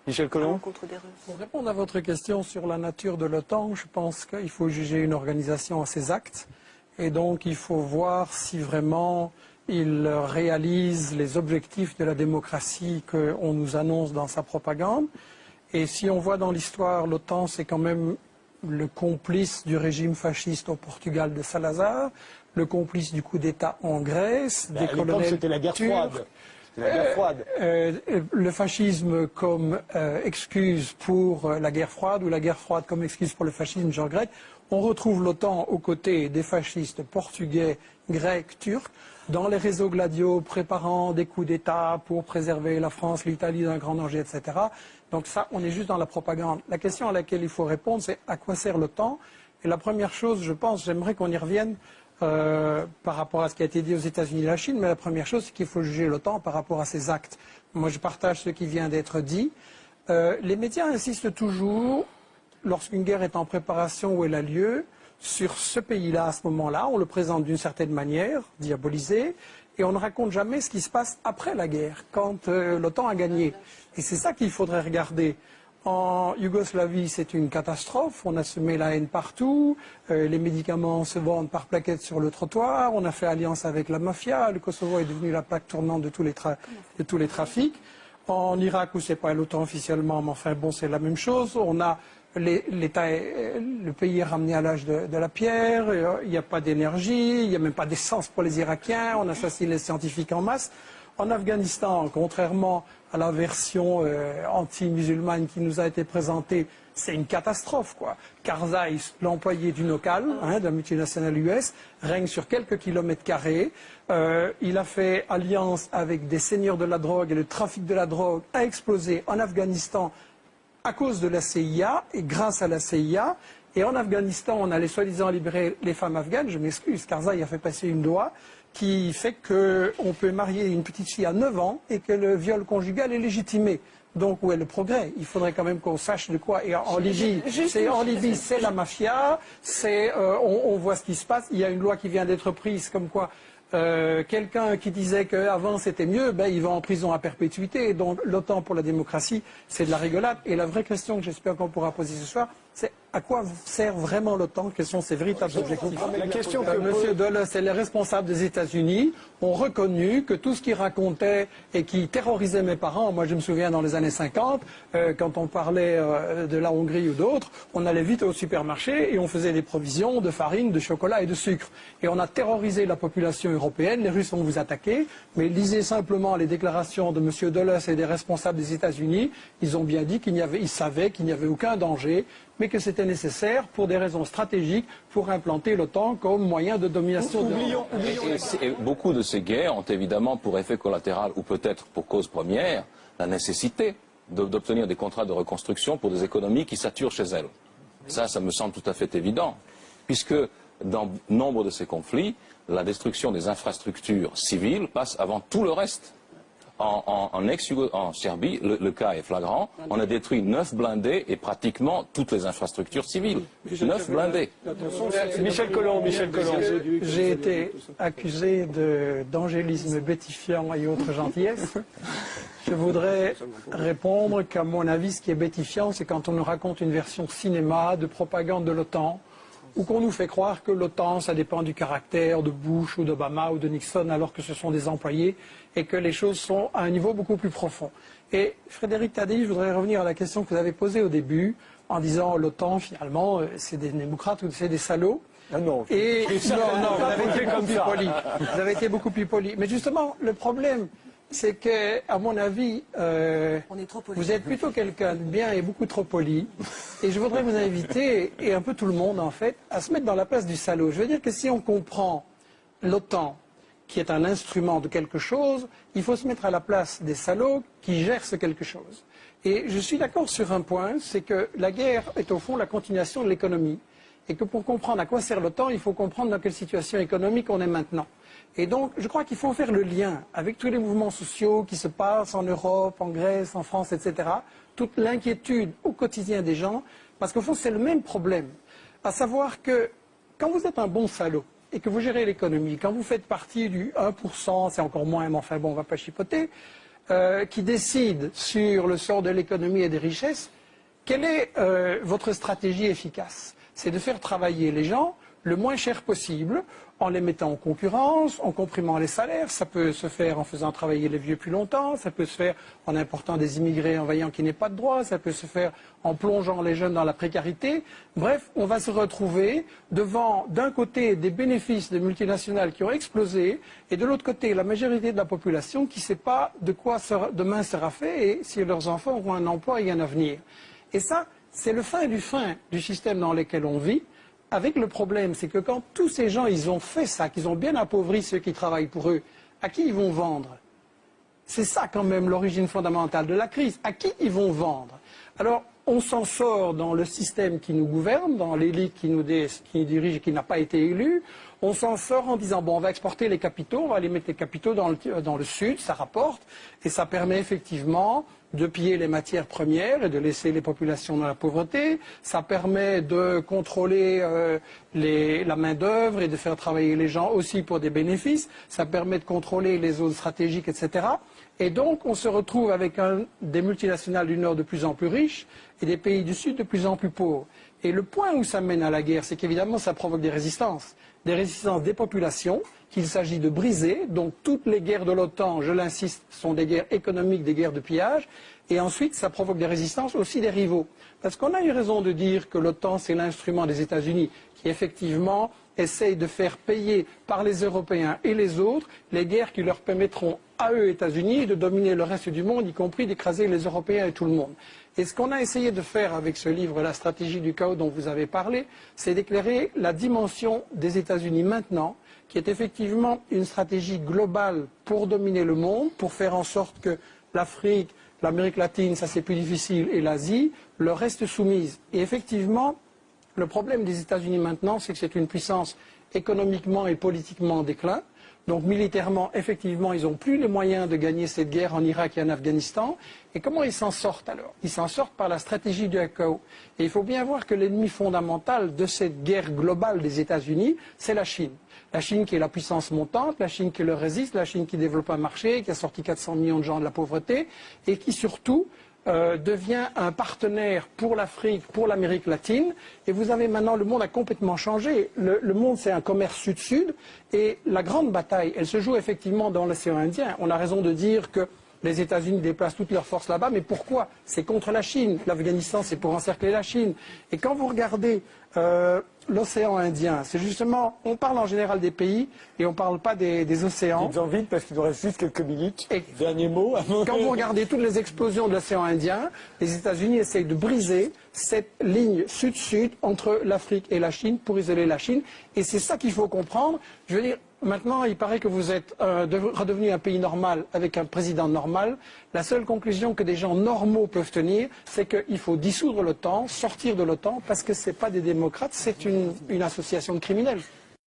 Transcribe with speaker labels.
Speaker 1: Michel Collomb.
Speaker 2: Pour répondre à votre question sur la nature de l'OTAN, je pense qu'il faut juger une organisation à ses actes. Et donc, il faut voir si vraiment il réalise les objectifs de la démocratie qu'on nous annonce dans sa propagande. Et si on voit dans l'histoire, l'OTAN, c'est quand même le complice du régime fasciste au Portugal de Salazar, le complice du coup d'État en Grèce, des colonels
Speaker 1: c'était la guerre froide.
Speaker 2: Le fascisme comme excuse pour la guerre froide ou la guerre froide comme excuse pour le fascisme, je regrette. On retrouve l'OTAN aux côtés des fascistes portugais, grecs, turcs, dans les réseaux gladiaux préparant des coups d'État pour préserver la France, l'Italie d'un grand danger, etc. Donc ça, on est juste dans la propagande. La question à laquelle il faut répondre, c'est à quoi sert l'OTAN? Et la première chose, je pense, j'aimerais qu'on y revienne par rapport à ce qui a été dit aux États-Unis et la Chine, mais la première chose, c'est qu'il faut juger l'OTAN par rapport à ses actes. Moi, je partage ce qui vient d'être dit. Les médias insistent toujours, lorsqu'une guerre est en préparation ou elle a lieu, sur ce pays-là, à ce moment-là, on le présente d'une certaine manière, diabolisé, et on ne raconte jamais ce qui se passe après la guerre, quand l'OTAN a gagné. Et c'est ça qu'il faudrait regarder. En Yougoslavie, c'est une catastrophe. On a semé la haine partout. Les médicaments se vendent par plaquettes sur le trottoir. On a fait alliance avec la mafia. Le Kosovo est devenu la plaque tournante de tous les trafics. En Irak, où c'est pas l'OTAN officiellement, mais enfin bon, c'est la même chose. On a le pays est ramené à l'âge de la pierre. Il n'y a pas d'énergie. Il n'y a même pas d'essence pour les Irakiens. On assassine les scientifiques en masse. En Afghanistan, contrairement à la version anti-musulmane qui nous a été présentée, c'est une catastrophe, quoi. Karzai, l'employé du NOCAL, d'un multinational US, règne sur quelques kilomètres carrés. Il a fait alliance avec des seigneurs de la drogue et le trafic de la drogue a explosé en Afghanistan à cause de la CIA et grâce à la CIA. Et en Afghanistan, on allait soi-disant libérer les femmes afghanes. Je m'excuse, Karzai a fait passer une loi qui fait qu'on peut marier une petite fille à 9 ans et que le viol conjugal est légitimé. Donc, où est le progrès? Il faudrait quand même qu'on sache de quoi. Et en Libye, c'est la mafia, on voit ce qui se passe. Il y a une loi qui vient d'être prise comme quoi quelqu'un qui disait qu'avant c'était mieux, il va en prison à perpétuité. Donc, l'OTAN pour la démocratie, c'est de la rigolade. Et la vraie question que j'espère qu'on pourra poser ce soir, c'est à quoi sert vraiment l'OTAN? Quels sont ses véritables objectifs?
Speaker 1: La question que
Speaker 2: M. Dulles et les responsables des États-Unis ont reconnu que tout ce qu'ils racontaient et qui terrorisait mes parents, moi je me souviens dans les années 50, quand on parlait de la Hongrie ou d'autres, on allait vite au supermarché et on faisait des provisions de farine, de chocolat et de sucre. Et on a terrorisé la population européenne, les Russes vont vous attaquer, mais lisez simplement les déclarations de M. Dulles et des responsables des États-Unis, ils ont bien dit ils savaient qu'il n'y avait aucun danger, mais que c'était nécessaire pour des raisons stratégiques pour implanter l'OTAN comme moyen de domination de l'Europe.
Speaker 3: Et beaucoup de ces guerres ont évidemment pour effet collatéral, ou peut-être pour cause première, la nécessité d'obtenir des contrats de reconstruction pour des économies qui saturent chez elles. Ça me semble tout à fait évident, puisque dans nombre de ces conflits, la destruction des infrastructures civiles passe avant tout le reste. En Serbie, le cas est flagrant. On a détruit 9 blindés et pratiquement toutes les infrastructures civiles. 9 blindés.
Speaker 1: Michel Collomb.
Speaker 2: J'ai été accusé d'angélisme bétifiant et autres gentillesses. Je voudrais répondre qu'à mon avis, ce qui est bétifiant, c'est quand on nous raconte une version cinéma de propagande de l'OTAN, ou qu'on nous fait croire que l'OTAN, ça dépend du caractère de Bush ou d'Obama ou de Nixon, alors que ce sont des employés, et que les choses sont à un niveau beaucoup plus profond. Et Frédéric Tadei, je voudrais revenir à la question que vous avez posée au début, en disant l'OTAN, finalement, c'est des démocrates ou c'est des salauds.
Speaker 1: Ah non,
Speaker 2: Et non, vous avez été beaucoup plus poli. Vous avez été beaucoup plus poli. Mais justement, le problème, c'est que, à mon avis, vous êtes plutôt quelqu'un de bien et beaucoup trop poli. Et je voudrais vous inviter, et un peu tout le monde en fait, à se mettre dans la place du salaud. Je veux dire que si on comprend l'OTAN, qui est un instrument de quelque chose, il faut se mettre à la place des salauds qui gèrent ce quelque chose. Et je suis d'accord sur un point, c'est que la guerre est au fond la continuation de l'économie. Et que pour comprendre à quoi sert l'OTAN, il faut comprendre dans quelle situation économique on est maintenant. Et donc, je crois qu'il faut faire le lien avec tous les mouvements sociaux qui se passent en Europe, en Grèce, en France, etc. Toute l'inquiétude au quotidien des gens, parce qu'au fond, c'est le même problème. À savoir que quand vous êtes un bon salaud et que vous gérez l'économie, quand vous faites partie du 1%, c'est encore moins, mais enfin bon, on ne va pas chipoter, qui décide sur le sort de l'économie et des richesses, quelle est votre stratégie efficace? C'est de faire travailler les gens le moins cher possible, en les mettant en concurrence, en comprimant les salaires. Ça peut se faire en faisant travailler les vieux plus longtemps, ça peut se faire en important des immigrés en voyant qu'ils n'aient pas de droits, ça peut se faire en plongeant les jeunes dans la précarité. Bref, on va se retrouver devant, d'un côté, des bénéfices de multinationales qui ont explosé, et de l'autre côté, la majorité de la population qui ne sait pas de quoi demain sera fait et si leurs enfants auront un emploi et un avenir. Et ça, c'est le fin du système dans lequel on vit. Avec le problème, c'est que quand tous ces gens, ils ont fait ça, qu'ils ont bien appauvri ceux qui travaillent pour eux, à qui ils vont vendre? C'est ça quand même l'origine fondamentale de la crise. À qui ils vont vendre? Alors, on s'en sort dans le système qui nous gouverne, dans l'élite qui nous dirige et qui n'a pas été élue. On s'en sort en disant, bon, on va exporter les capitaux, on va aller mettre les capitaux dans le sud, ça rapporte, et ça permet effectivement de piller les matières premières et de laisser les populations dans la pauvreté. Ça permet de contrôler la main-d'œuvre et de faire travailler les gens aussi pour des bénéfices. Ça permet de contrôler les zones stratégiques, etc. Et donc, on se retrouve avec des multinationales du Nord de plus en plus riches et des pays du Sud de plus en plus pauvres. Et le point où ça mène à la guerre, c'est qu'évidemment, ça provoque des résistances des populations qu'il s'agit de briser. Donc toutes les guerres de l'OTAN, je l'insiste, sont des guerres économiques, des guerres de pillage. Et ensuite, ça provoque des résistances aussi des rivaux. Parce qu'on a eu raison de dire que l'OTAN, c'est l'instrument des États-Unis qui, effectivement, essaye de faire payer par les Européens et les autres les guerres qui leur permettront à eux, États-Unis, de dominer le reste du monde, y compris d'écraser les Européens et tout le monde. Et ce qu'on a essayé de faire avec ce livre, La stratégie du chaos dont vous avez parlé, c'est d'éclairer la dimension des États-Unis maintenant, qui est effectivement une stratégie globale pour dominer le monde, pour faire en sorte que l'Afrique, l'Amérique latine, ça c'est plus difficile, et l'Asie, leur restent soumises. Et effectivement, le problème des États-Unis maintenant, c'est que c'est une puissance économiquement et politiquement en déclin. Donc militairement, effectivement, ils n'ont plus les moyens de gagner cette guerre en Irak et en Afghanistan. Et comment ils s'en sortent alors? Ils s'en sortent par la stratégie du chaos. Et il faut bien voir que l'ennemi fondamental de cette guerre globale des États-Unis, c'est la Chine. La Chine qui est la puissance montante, la Chine qui leur résiste, la Chine qui développe un marché, qui a sorti 400 millions de gens de la pauvreté et qui surtout devient un partenaire pour l'Afrique, pour l'Amérique latine. Et vous avez maintenant, le monde a complètement changé. Le monde, c'est un commerce sud-sud. Et la grande bataille, elle se joue effectivement dans l'océan Indien. On a raison de dire que les États-Unis déplacent toutes leurs forces là-bas. Mais pourquoi? C'est contre la Chine. L'Afghanistan, c'est pour encercler la Chine. Et quand vous regardez l'océan Indien, c'est justement, on parle en général des pays et on ne parle pas des océans.
Speaker 1: Dites-en vite parce qu'il nous reste juste quelques minutes.
Speaker 2: Et
Speaker 1: dernier mot.
Speaker 2: Quand vous regardez toutes les explosions de l'océan Indien, les États-Unis essayent de briser cette ligne sud-sud entre l'Afrique et la Chine pour isoler la Chine. Et c'est ça qu'il faut comprendre. Je veux dire, maintenant, il paraît que vous êtes redevenu un pays normal avec un président normal. La seule conclusion que des gens normaux peuvent tenir, c'est qu'il faut dissoudre l'OTAN, sortir de l'OTAN, parce que ce n'est pas des démocrates, c'est une association de criminels.